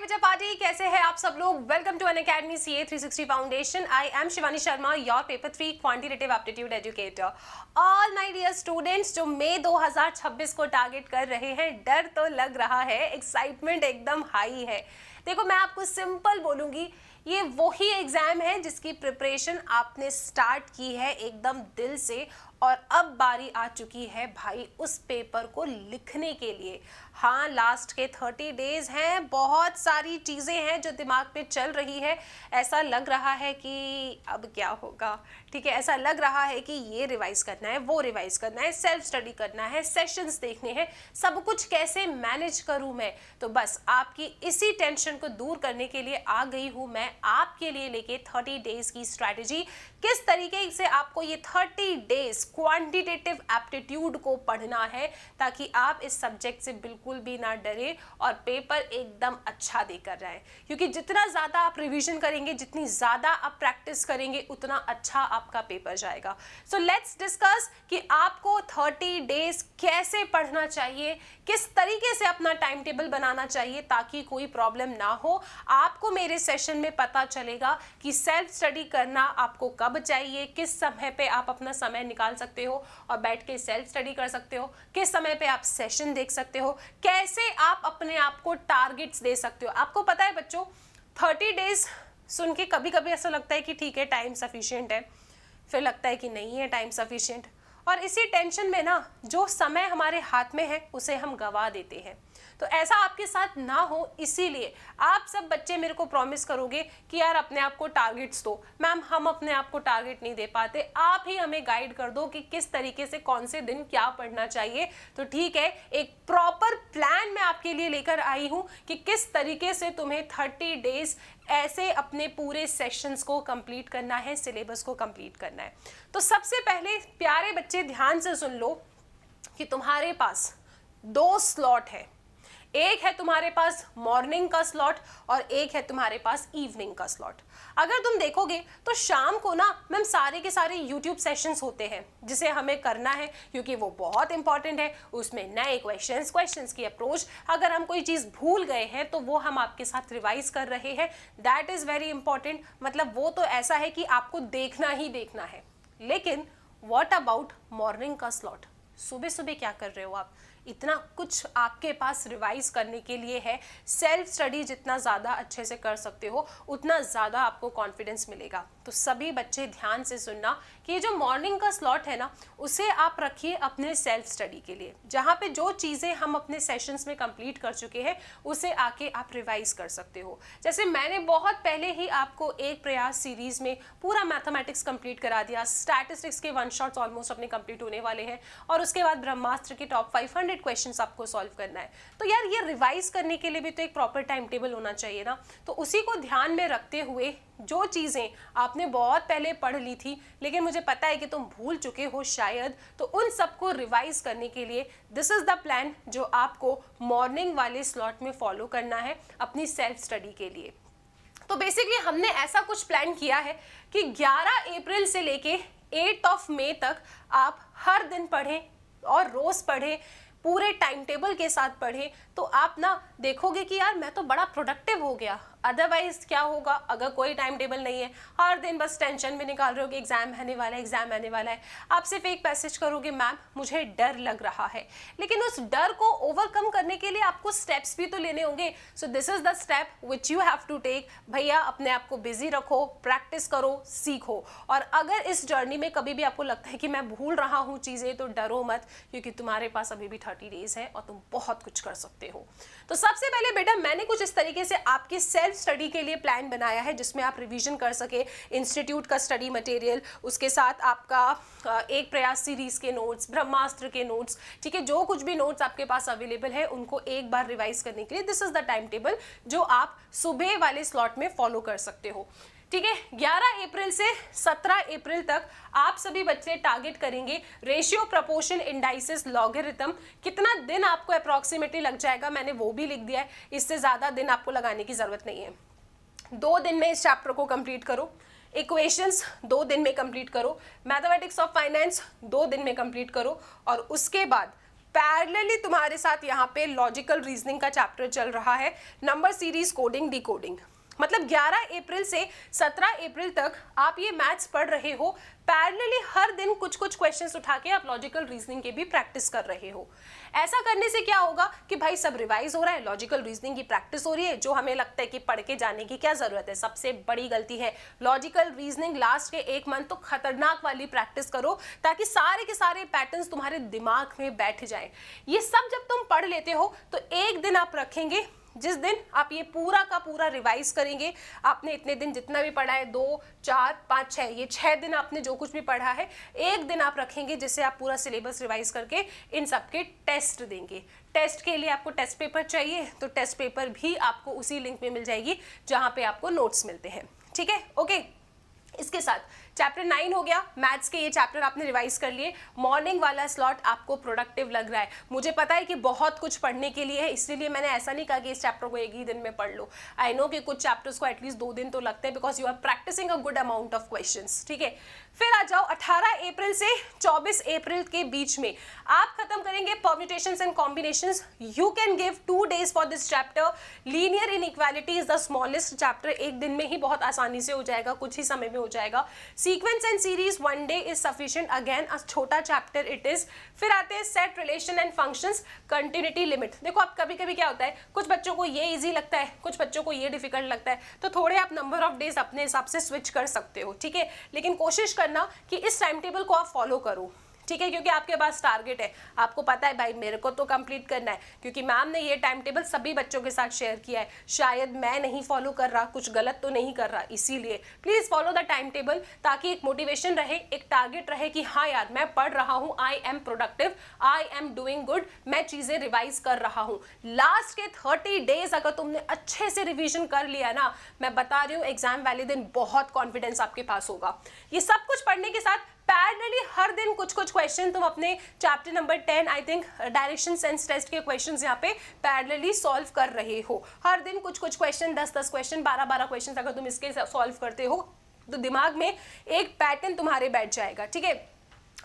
बच्चा पार्टी, कैसे हैं आप सब लोग। Welcome to Unacademy CA 360 foundation. I am Shivani Sharma, your paper 3 quantitative aptitude educator. All my dear students जो मई 2026 को टारगेट कर रहे हैं, डर तो लग रहा है, एक्साइटमेंट एकदम हाई है। देखो मैं आपको सिंपल बोलूंगी, ये वही एग्जाम है जिसकी प्रिपरेशन आपने स्टार्ट की है एकदम दिल से, और अब बारी आ चुकी है भाई उस पेपर को लिखने के लिए। हाँ, लास्ट के 30 डेज हैं, बहुत सारी चीज़ें हैं जो दिमाग पे चल रही है। ऐसा लग रहा है कि अब क्या होगा, ठीक है। ऐसा लग रहा है कि ये रिवाइज करना है, वो रिवाइज करना है, सेल्फ स्टडी करना है, सेशंस देखने हैं, सब कुछ कैसे मैनेज करूँ मैं। तो बस आपकी इसी टेंशन को दूर करने के लिए आ गई हूँ मैं आपके लिए लेके 30 डेज की स्ट्रैटेजी। किस तरीके से आपको ये 30 डेज क्वांटिटेटिव एप्टीट्यूड को पढ़ना है ताकि आप इस सब्जेक्ट से बिल्कुल भी ना डरे और पेपर एकदम अच्छा देकर जाए। क्योंकि जितना ज़्यादा आप रिवीजन करेंगे, जितनी ज़्यादा आप प्रैक्टिस करेंगे, उतना अच्छा आपका पेपर जाएगा। सो लेट्स डिस्कस कि आपको 30 डेज कैसे पढ़ना चाहिए, किस तरीके से अपना टाइम टेबल बनाना चाहिए ताकि कोई प्रॉब्लम ना हो। आपको मेरे सेशन में पता चलेगा कि सेल्फ स्टडी करना आपको कब चाहिए, किस समय पे आप अपना समय निकाल सकते हो और बैठ के सेल्फ स्टडी कर सकते हो, किस समय पे आप सेशन देख सकते हो, कैसे आप अपने आप को टारगेट्स दे सकते हो। आपको पता है बच्चों, 30 डेज सुन के कभी कभी ऐसा लगता है कि ठीक है टाइम सफिशिएंट है, फिर लगता है कि नहीं है टाइम सफिशिएंट, और इसी टेंशन में ना जो समय हमारे हाथ में है उसे हम गवा देते हैं। तो ऐसा आपके साथ ना हो, इसीलिए आप सब बच्चे मेरे को प्रॉमिस करोगे कि यार अपने आप को टारगेट्स दो। मैम हम अपने आप को टारगेट नहीं दे पाते, आप ही हमें गाइड कर दो कि किस तरीके से कौन से दिन क्या पढ़ना चाहिए। तो ठीक है, एक प्रॉपर प्लान मैं आपके लिए लेकर आई हूँ कि किस तरीके से तुम्हें 30 डेज ऐसे अपने पूरे सेशंस को कंप्लीट करना है, सिलेबस को कंप्लीट करना है। तो सबसे पहले प्यारे बच्चे ध्यान से सुन लो कि तुम्हारे पास 2 स्लॉट है। एक है तुम्हारे पास मॉर्निंग का स्लॉट और एक है तुम्हारे पास इवनिंग का स्लॉट। अगर तुम देखोगे तो शाम को ना मैम सारे के सारे यूट्यूब सेशंस होते हैं जिसे हमें करना है क्योंकि वो बहुत इंपॉर्टेंट है। उसमें नए क्वेश्चंस की अप्रोच, अगर हम कोई चीज़ भूल गए हैं तो वो हम आपके साथ रिवाइज कर रहे हैं, दैट इज़ वेरी इंपॉर्टेंट। मतलब वो तो ऐसा है कि आपको देखना ही देखना है। लेकिन व्हाट अबाउट मॉर्निंग का स्लॉट? सुबह सुबह क्या कर रहे हो आप? इतना कुछ आपके पास रिवाइज करने के लिए है। सेल्फ स्टडी जितना ज़्यादा अच्छे से कर सकते हो उतना ज़्यादा आपको कॉन्फिडेंस मिलेगा। तो सभी बच्चे ध्यान से सुनना कि ये जो मॉर्निंग का स्लॉट है ना, उसे आप रखिए अपने सेल्फ स्टडी के लिए, जहाँ पे जो चीज़ें हम अपने सेशंस में कंप्लीट कर चुके हैं उसे आके आप रिवाइज कर सकते हो। जैसे मैंने बहुत पहले ही आपको एक प्रयास सीरीज में पूरा मैथमेटिक्स कंप्लीट करा दिया, स्टैटिस्टिक्स के 1 शॉट्स ऑलमोस्ट अपने कंप्लीट होने वाले हैं, और उसके बाद ब्रह्मास्त्र के टॉप 500 क्वेश्चंस आपको सॉल्व करना है। तो यार ये रिवाइज करने के लिए भी तो एक प्रॉपर टाइम टेबल होना चाहिए ना। तो उसी को ध्यान में रखते हुए जो चीज़ें आपने बहुत पहले पढ़ ली थी लेकिन मुझे पता है कि तुम भूल चुके हो शायद, तो उन सबको रिवाइज करने के लिए दिस इज़ द प्लान जो आपको मॉर्निंग वाले स्लॉट में फॉलो करना है अपनी सेल्फ स्टडी के लिए। तो बेसिकली हमने ऐसा कुछ प्लान किया है कि 11 अप्रैल से लेके 8 मई तक आप हर दिन पढ़ें और रोज़ पढ़ें, पूरे टाइम टेबल के साथ पढ़ें। तो आप ना देखोगे कि यार मैं तो बड़ा प्रोडक्टिव हो गया। अदरवाइज क्या होगा, अगर कोई टाइम टेबल नहीं है, हर दिन बस टेंशन में निकाल रहे हो कि एग्जाम आने वाला है, एग्जाम आने वाला है, आप सिर्फ एक मैसेज करोगे मैम मुझे डर लग रहा है। लेकिन उस डर को ओवरकम करने के लिए आपको स्टेप्स भी तो लेने होंगे। So this is the step which you have to take. भैया अपने आप को बिजी रखो, प्रैक्टिस करो, सीखो। और अगर इस जर्नी में कभी भी आपको लगता है कि मैं भूल रहा हूँ चीज़ें, तो डरो मत, क्योंकि तुम्हारे पास अभी भी 30 डेज है और तुम बहुत कुछ कर सकते हो। तो सबसे पहले बेटा मैंने कुछ इस तरीके से आपकी सेल्फ स्टडी के लिए प्लान बनाया है जिसमें आप रिवीजन कर सके, इंस्टीट्यूट का स्टडी मटेरियल, उसके साथ आपका एक प्रयास सीरीज के नोट्स, ब्रह्मास्त्र के नोट्स, ठीक है, जो कुछ भी नोट्स आपके पास अवेलेबल है उनको एक बार रिवाइज करने के लिए this is the time table जो आप सुबह वाले स्लॉट में फॉलो कर सकते हो। ठीक है, 11 अप्रैल से 17 अप्रैल तक आप सभी बच्चे टारगेट करेंगे रेशियो, प्रपोर्शन, इंडाइसिस, लॉगरिथम। कितना दिन आपको अप्रॉक्सीमेटली लग जाएगा मैंने वो भी लिख दिया है, इससे ज़्यादा दिन आपको लगाने की ज़रूरत नहीं है। 2 दिन में इस चैप्टर को कंप्लीट करो, इक्वेशंस 2 दिन में कंप्लीट करो, मैथमेटिक्स ऑफ फाइनेंस 2 दिन में कंप्लीट करो, और उसके बाद पैरेलली तुम्हारे साथ यहाँ पे लॉजिकल रीजनिंग का चैप्टर चल रहा है, नंबर सीरीज, कोडिंग, डिकोडिंग। मतलब 11 अप्रैल से 17 अप्रैल तक आप ये मैथ्स पढ़ रहे हो, पैरेलली हर दिन कुछ कुछ क्वेश्चंस उठा के आप लॉजिकल रीजनिंग के भी प्रैक्टिस कर रहे हो। ऐसा करने से क्या होगा कि भाई सब रिवाइज हो रहा है, लॉजिकल रीजनिंग की प्रैक्टिस हो रही है। जो हमें लगता है कि पढ़ के जाने की क्या जरूरत है, सबसे बड़ी गलती है। लॉजिकल रीजनिंग लास्ट के 1 मंथ तो खतरनाक वाली प्रैक्टिस करो, ताकि सारे के सारे पैटर्न्स तुम्हारे दिमाग में बैठ जाए। ये सब जब तुम पढ़ लेते हो तो एक दिन आप रखेंगे जिस दिन आप ये पूरा का पूरा रिवाइज करेंगे। आपने इतने दिन जितना भी पढ़ा है, 2, 4, 5, 6, ये 6 दिन आपने जो कुछ भी पढ़ा है, एक दिन आप रखेंगे जिससे आप पूरा सिलेबस रिवाइज करके इन सब के टेस्ट देंगे। टेस्ट के लिए आपको टेस्ट पेपर चाहिए, तो टेस्ट पेपर भी आपको उसी लिंक में मिल जाएगी जहाँ पे आपको नोट्स मिलते हैं। ठीक है, ओके। इसके साथ चैप्टर 9 हो गया, मैथ्स के ये चैप्टर आपने रिवाइज कर लिए। मॉर्निंग वाला स्लॉट आपको प्रोडक्टिव लग रहा है। मुझे पता है कि बहुत कुछ पढ़ने के लिए है, इसीलिए मैंने ऐसा नहीं कहा कि इस चैप्टर को एक ही दिन में पढ़ लो। आई नो कि कुछ चैप्टर्स को एटलीस्ट 2 दिन तो लगते हैं, because you are practising a good amount of questions. ठीक है, फिर आ जाओ 18 अप्रैल से 24 अप्रैल के बीच में आप खत्म करेंगे permutations and combinations. You can give 2 days for this chapter. Linear inequality is the smallest chapter, एक दिन में ही बहुत आसानी से हो जाएगा, कुछ ही समय में हो जाएगा। Sequence and series 1 day is sufficient, again a छोटा चैप्टर इट इज। फिर आते हैं set, relation and functions, continuity, limit. देखो अब कभी कभी क्या होता है, कुछ बच्चों को ये इजी लगता है, कुछ बच्चों को ये डिफिकल्ट लगता है, तो थोड़े आप नंबर ऑफ डेज अपने हिसाब से स्विच कर सकते हो। ठीक है, लेकिन कोशिश करना कि इस टाइम टेबल को आप फॉलो करो। ठीक है, क्योंकि आपके पास टारगेट है, आपको पता है भाई मेरे को तो कंप्लीट करना है, क्योंकि मैम ने ये टाइम टेबल सभी बच्चों के साथ शेयर किया है। शायद मैं नहीं फॉलो कर रहा, कुछ गलत तो नहीं कर रहा, इसीलिए please follow the time table, ताकि एक मोटिवेशन रहे, एक टारगेट रहे कि हाँ यार मैं पढ़ रहा हूँ, I am productive, I am doing good, मैं चीजें रिवाइज कर रहा हूँ। लास्ट के 30 days अगर तुमने अच्छे से रिविजन कर लिया ना, मैं बता रही हूँ एग्जाम वाले दिन बहुत कॉन्फिडेंस आपके पास होगा। ये सब कुछ पढ़ने के साथ पैरेलली हर दिन कुछ कुछ क्वेश्चन तुम अपने chapter number 10 I think direction sense test के क्वेश्चंस यहाँ पे पैरेलली सॉल्व कर रहे हो। हर दिन कुछ कुछ क्वेश्चन, 10-10 क्वेश्चन, 12-12 क्वेश्चन अगर तुम इसके सॉल्व करते हो तो दिमाग में एक पैटर्न तुम्हारे बैठ जाएगा। ठीक है,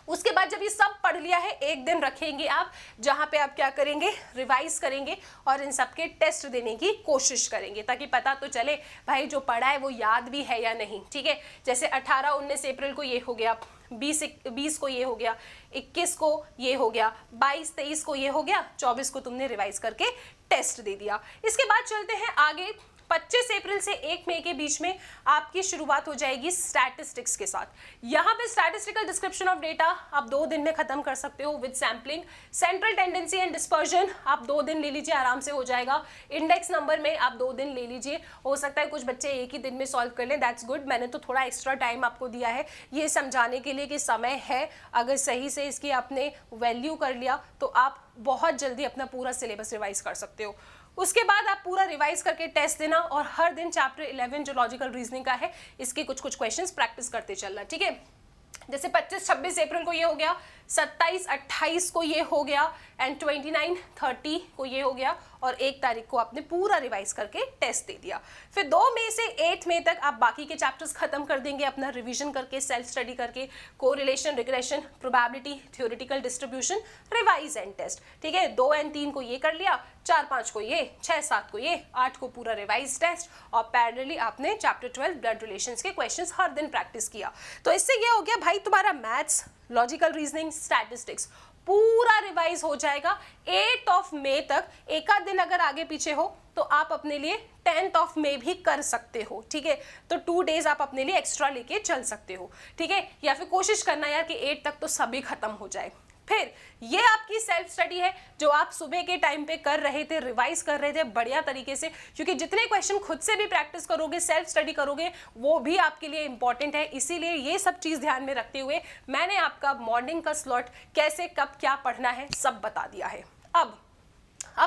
उसके बाद जब ये सब पढ़ लिया है, एक दिन रखेंगे आप जहां पे आप क्या करेंगे, रिवाइज करेंगे और इन सब के टेस्ट देने की कोशिश करेंगे, ताकि पता तो चले भाई जो पढ़ा है वो याद भी है या नहीं। ठीक है, जैसे 18-19 अप्रैल को ये हो गया, 20 को ये हो गया, 21 को ये हो गया, 22-23 को ये हो गया, 24 को तुमने रिवाइज करके टेस्ट दे दिया। इसके बाद चलते हैं आगे। 25 अप्रैल से 1 मई के बीच में आपकी शुरुआत हो जाएगी स्टैटिस्टिक्स के साथ। यहाँ पे स्टैटिस्टिकल डिस्क्रिप्शन ऑफ डेटा आप 2 दिन में खत्म कर सकते हो with sampling. Central tendency and dispersion आप 2 दिन ले लीजिए, आराम से हो जाएगा। इंडेक्स नंबर में आप 2 दिन ले लीजिए, हो सकता है कुछ बच्चे एक ही दिन में सॉल्व कर लें, दैट्स गुड। मैंने तो थोड़ा एक्स्ट्रा टाइम आपको दिया है ये समझाने के लिए कि समय है, अगर सही से इसकी आपने वैल्यू कर लिया तो आप बहुत जल्दी अपना पूरा सिलेबस रिवाइज कर सकते हो। उसके बाद आप पूरा रिवाइज करके टेस्ट देना और हर दिन चैप्टर 11 जो लॉजिकल रीजनिंग का है इसके कुछ कुछ क्वेश्चंस प्रैक्टिस करते चलना। ठीक है, जैसे 25-26 अप्रैल को ये हो गया, 27-28 को ये हो गया एंड 29-30 को ये हो गया और 1 तारीख को आपने पूरा रिवाइज करके टेस्ट दे दिया। फिर 2 मई से 8 मई तक आप बाकी के चैप्टर्स खत्म कर देंगे अपना रिवीजन करके, सेल्फ स्टडी करके, correlation, regression, probability, theoretical distribution, revise and test. ठीक है, 2 और 3 को ये कर लिया, 4-5 को ये, 6-7 को ये, 8 को पूरा रिवाइज टेस्ट और पैरेलली आपने चैप्टर 12 ब्लड रिलेशंस के क्वेश्चंस हर दिन प्रैक्टिस किया। तो इससे ये हो गया भाई तुम्हारा मैथ्स, लॉजिकल रीजनिंग, स्टैटिस्टिक्स पूरा रिवाइज हो जाएगा। 8 मई तक एक आध दिन अगर आगे पीछे हो तो आप अपने लिए 10 मई भी कर सकते हो। ठीक है, तो 2 days आप अपने लिए एक्स्ट्रा लेके चल सकते हो। ठीक है, या फिर कोशिश करना यार कि 8 तक तो सभी खत्म हो जाए। फिर ये आपकी सेल्फ स्टडी है जो आप सुबह के टाइम पे कर रहे थे, रिवाइज कर रहे थे बढ़िया तरीके से, क्योंकि जितने क्वेश्चन खुद से भी प्रैक्टिस करोगे, सेल्फ स्टडी करोगे, वो भी आपके लिए इंपॉर्टेंट है। इसीलिए ये सब चीज ध्यान में रखते हुए मैंने आपका मॉर्निंग का स्लॉट कैसे कब क्या पढ़ना है सब बता दिया है। अब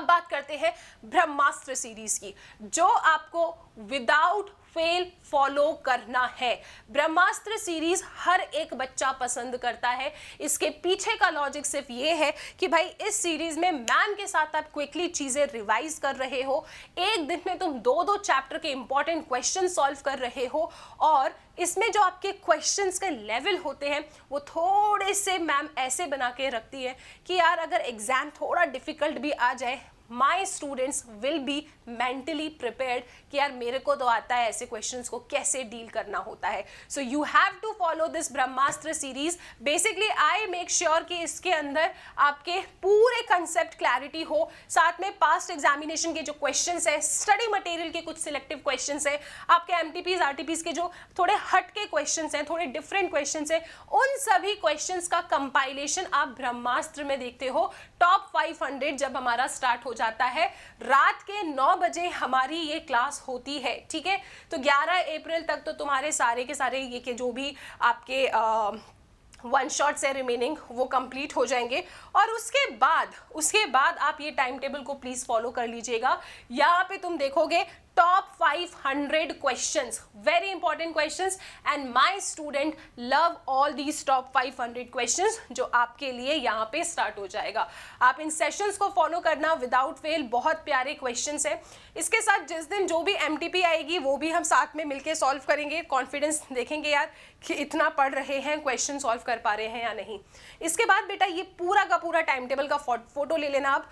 बात करते हैं ब्रह्मास्त्र सीरीज की, जो आपको विदाउट फेल फॉलो करना है। ब्रह्मास्त्र सीरीज हर एक बच्चा पसंद करता है। इसके पीछे का लॉजिक सिर्फ ये है कि भाई इस सीरीज में मैम के साथ आप क्विकली चीजें रिवाइज कर रहे हो, एक दिन में तुम 2-2 चैप्टर के इंपॉर्टेंट क्वेश्चन सॉल्व कर रहे हो, और इसमें जो आपके क्वेश्चंस के लेवल होते हैं वो थोड़े से मैम ऐसे बना के रखती है कि यार अगर एग्जाम थोड़ा डिफिकल्ट भी आ जाए, my students will be mentally prepared कि यार मेरे को तो आता है ऐसे क्वेश्चंस को कैसे डील करना होता है। So you have to follow this Brahmastra series. Basically I make sure कि इसके अंदर आपके पूरे कंसेप्ट क्लैरिटी हो, साथ में पास्ट एग्जामिनेशन के जो क्वेश्चंस है, स्टडी मटेरियल के कुछ सिलेक्टिव क्वेश्चंस है, आपके एमटीपीज आरटीपीज के जो थोड़े हट के क्वेश्चंस हैं, थोड़े डिफरेंट क्वेश्चंस है, उन सभी क्वेश्चंस का कंपाइलेशन आप ब्रह्मास्त्र में देखते हो। टॉप 500 जब हमारा स्टार्ट हो जाता है, रात के 9 बजे हमारी ये क्लास होती है, ठीक है। तो 11 अप्रैल तक तो तुम्हारे सारे के सारे ये के जो भी आपके वन शॉट्स है रिमेनिंग वो कंप्लीट हो जाएंगे, और उसके बाद आप ये टाइम टेबल को प्लीज फॉलो कर लीजिएगा। यहाँ पे तुम देखोगे top 500 questions, very important questions, and my student love all these top 500 questions जो आपके लिए यहाँ पे स्टार्ट हो जाएगा। आप इन सेशंस को फॉलो करना विदाउट फेल, बहुत प्यारे क्वेश्चंस हैं। इसके साथ जिस दिन जो भी एमटीपी आएगी वो भी हम साथ में मिलके सॉल्व करेंगे, कॉन्फिडेंस देखेंगे यार कि इतना पढ़ रहे हैं, क्वेश्चन सॉल्व कर पा रहे हैं या नहीं। इसके बाद बेटा ये पूरा का पूरा टाइम टेबल का फोटो ले लेना। आप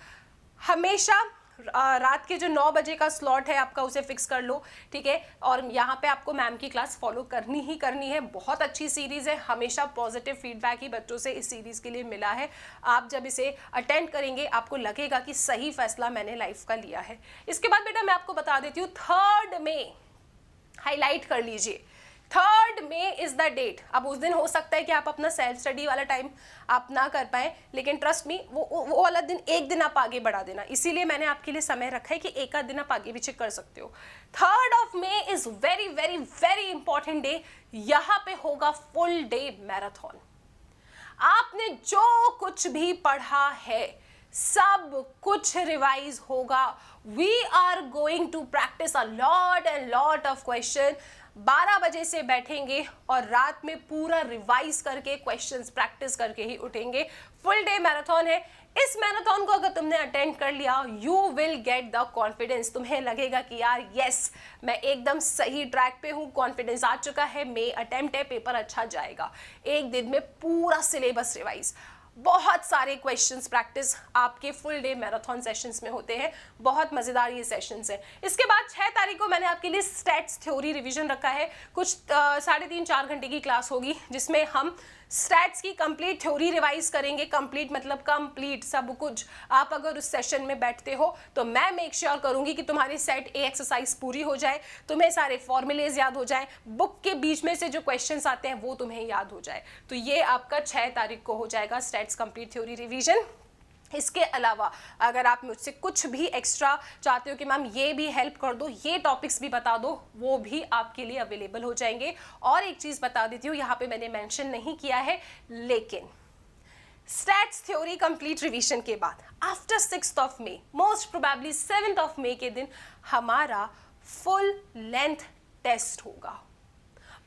हमेशा रात के जो 9 बजे का स्लॉट है आपका उसे फिक्स कर लो, ठीक है। और यहाँ पे आपको मैम की क्लास फॉलो करनी ही करनी है। बहुत अच्छी सीरीज है, हमेशा पॉजिटिव फीडबैक ही बच्चों से इस सीरीज के लिए मिला है। आप जब इसे अटेंड करेंगे आपको लगेगा कि सही फैसला मैंने लाइफ का लिया है। इसके बाद बेटा मैं आपको बता देती हूँ, 3 मई हाईलाइट कर लीजिए, 3 मई इज द डेट। अब उस दिन हो सकता है कि आप अपना सेल्फ स्टडी वाला टाइम आप ना कर पाए, लेकिन ट्रस्ट मी वो वाला दिन एक दिन आप आगे बढ़ा देना, इसीलिए मैंने आपके लिए समय रखा है कि एक आध दिन आप आगे पीछे कर सकते हो। 3 May is very very very important day. यहाँ पे होगा फुल डे मैराथन। आपने जो कुछ भी पढ़ा है सब कुछ रिवाइज होगा। We are going to practise a lot and lot of question. 12 बजे से बैठेंगे और रात में पूरा रिवाइज करके क्वेश्चंस प्रैक्टिस करके ही उठेंगे। फुल डे मैराथन है। इस मैराथन को अगर तुमने अटेंड कर लिया, you will get the confidence. तुम्हें लगेगा कि यार यस मैं एकदम सही ट्रैक पे हूँ, कॉन्फिडेंस आ चुका है, मे अटेम्प्ट है, पेपर अच्छा जाएगा। एक दिन में पूरा सिलेबस रिवाइज, बहुत सारे क्वेश्चंस प्रैक्टिस आपके फुल डे मैराथन सेशंस में होते हैं। बहुत मज़ेदार ये सेशंस हैं। इसके बाद 6 तारीख को मैंने आपके लिए स्टैट्स थ्योरी रिवीजन रखा है। कुछ 3.5-4 घंटे की क्लास होगी जिसमें हम स्टैट्स की कंप्लीट थ्योरी रिवाइज करेंगे। कंप्लीट मतलब कंप्लीट सब कुछ। आप अगर उस सेशन में बैठते हो तो मैं मेक श्योर करूंगी कि तुम्हारी सेट ए एक्सरसाइज पूरी हो जाए, तुम्हें सारे फॉर्मूलेज याद हो जाए, बुक के बीच में से जो क्वेश्चंस आते हैं वो तुम्हें याद हो जाए। तो ये आपका 6 तारीख को हो जाएगा स्टैट्स कंप्लीट थ्योरी रिवीजन। इसके अलावा अगर आप मुझसे कुछ भी एक्स्ट्रा चाहते हो कि मैम ये भी हेल्प कर दो, ये टॉपिक्स भी बता दो, वो भी आपके लिए अवेलेबल हो जाएंगे। और एक चीज़ बता देती हूँ, यहाँ पे मैंने मेंशन नहीं किया है, लेकिन स्टैट्स थ्योरी कंप्लीट रिवीजन के बाद आफ्टर 6 मई, मोस्ट प्रोबेबली 7 मई के दिन हमारा फुल लेंथ टेस्ट होगा।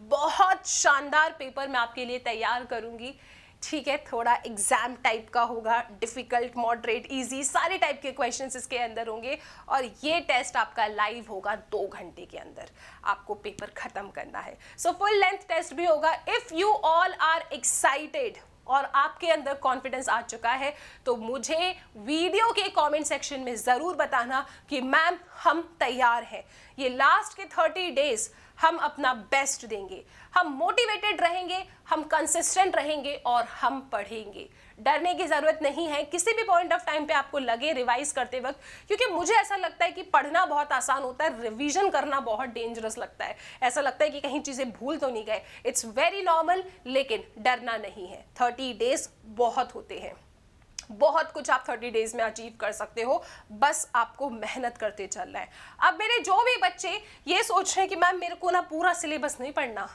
बहुत शानदार पेपर मैं आपके लिए तैयार करूँगी, ठीक है। थोड़ा एग्जाम टाइप का होगा, डिफिकल्ट, मॉडरेट, इजी, सारे टाइप के क्वेश्चंस इसके अंदर होंगे। और ये टेस्ट आपका लाइव होगा 2 घंटे के अंदर, आपको पेपर खत्म करना है। सो फुल लेंथ टेस्ट भी होगा। If you all are excited और आपके अंदर कॉन्फिडेंस आ चुका है तो मुझे वीडियो के कमेंट सेक्शन में ज़रूर बताना कि मैम हम तैयार हैं। ये लास्ट के 30 डेज हम अपना बेस्ट देंगे, हम मोटिवेटेड रहेंगे, हम कंसिस्टेंट रहेंगे और हम पढ़ेंगे। डरने की ज़रूरत नहीं है किसी भी पॉइंट ऑफ टाइम पे आपको लगे रिवाइज करते वक्त, क्योंकि मुझे ऐसा लगता है कि पढ़ना बहुत आसान होता है, रिवीजन करना बहुत डेंजरस लगता है। ऐसा लगता है कि कहीं चीज़ें भूल तो नहीं गए। इट्स वेरी नॉर्मल, लेकिन डरना नहीं है। 30 डेज बहुत होते हैं, बहुत कुछ आप 30 डेज में अचीव कर सकते हो, बस आपको मेहनत करते चलना है। अब मेरे जो भी बच्चे ये सोच रहे हैं कि मैम मेरे को ना पूरा सिलेबस नहीं पढ़ना,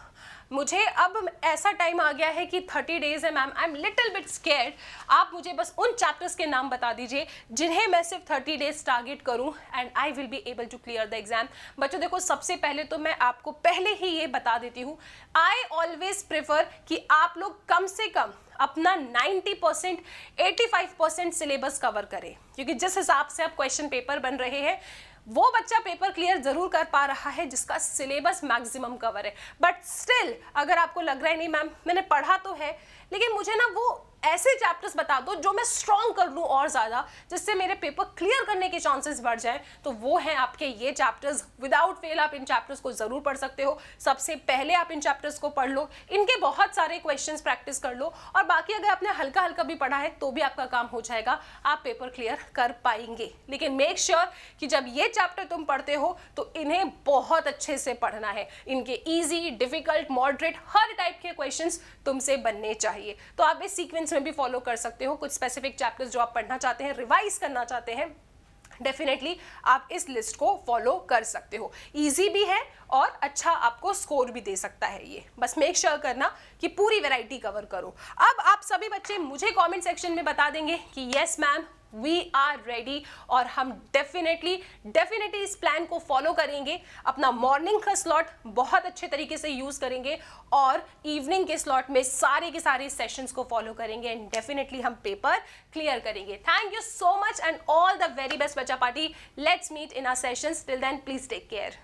मुझे अब ऐसा टाइम आ गया है कि 30 डेज है ma'am, I am little bit scared. आप मुझे बस उन चैप्टर्स के नाम बता दीजिए जिन्हें मैं सिर्फ 30 डेज टारगेट करूं and I will be able to clear the exam. बच्चों देखो, सबसे पहले तो मैं आपको पहले ही ये बता देती हूँ, आई ऑलवेज प्रेफर कि आप लोग कम से कम अपना 90% 85% सिलेबस कवर करें, क्योंकि जिस हिसाब से अब क्वेश्चन पेपर बन रहे हैं वो बच्चा पेपर क्लियर जरूर कर पा रहा है जिसका सिलेबस मैक्सिमम कवर है। बट स्टिल अगर आपको लग रहा है नहीं मैम मैंने पढ़ा तो है लेकिन मुझे ना वो ऐसे चैप्टर्स बता दो जो मैं स्ट्रॉन्ग कर लूँ और ज़्यादा, जिससे मेरे पेपर क्लियर करने के चांसेस बढ़ जाएं, तो वो हैं आपके ये चैप्टर्स। विदाउट फेल आप इन चैप्टर्स को ज़रूर पढ़ सकते हो। सबसे पहले आप इन चैप्टर्स को पढ़ लो, इनके बहुत सारे क्वेश्चंस प्रैक्टिस कर लो, और बाकी अगर आपने हल्का हल्का भी पढ़ा है तो भी आपका काम हो जाएगा, आप पेपर क्लियर कर पाएंगे। लेकिन मेक श्योर कि जब ये चैप्टर तुम पढ़ते हो तो इन्हें बहुत अच्छे से पढ़ना है। इनके ईजी, डिफिकल्ट, मॉडरेट हर टाइप के क्वेश्चंस तुमसे बनने चाहिए। तो आप इस सीक्वेंस में भी फॉलो कर सकते हो। कुछ स्पेसिफिक चैप्टर्स जो आप पढ़ना चाहते हैं, रिवाइज करना चाहते हैं, डेफिनेटली आप इस लिस्ट को फॉलो कर सकते हो। इजी भी है और अच्छा आपको स्कोर भी दे सकता है ये। बस मेक श्योर करना कि पूरी वैरायटी कवर करो। अब आप सभी बच्चे मुझे कमेंट सेक्शन में बता देंगे कि yes ma'am we are ready, और हम डेफिनेटली इस प्लान को फॉलो करेंगे। अपना मॉर्निंग का स्लॉट बहुत अच्छे तरीके से यूज करेंगे और इवनिंग के स्लॉट में सारे के सारे सेशंस को फॉलो करेंगे एंड डेफिनेटली हम पेपर क्लियर करेंगे। Thank you so much and all the very best बच्चा party. Let's meet in our sessions. Till then please take care.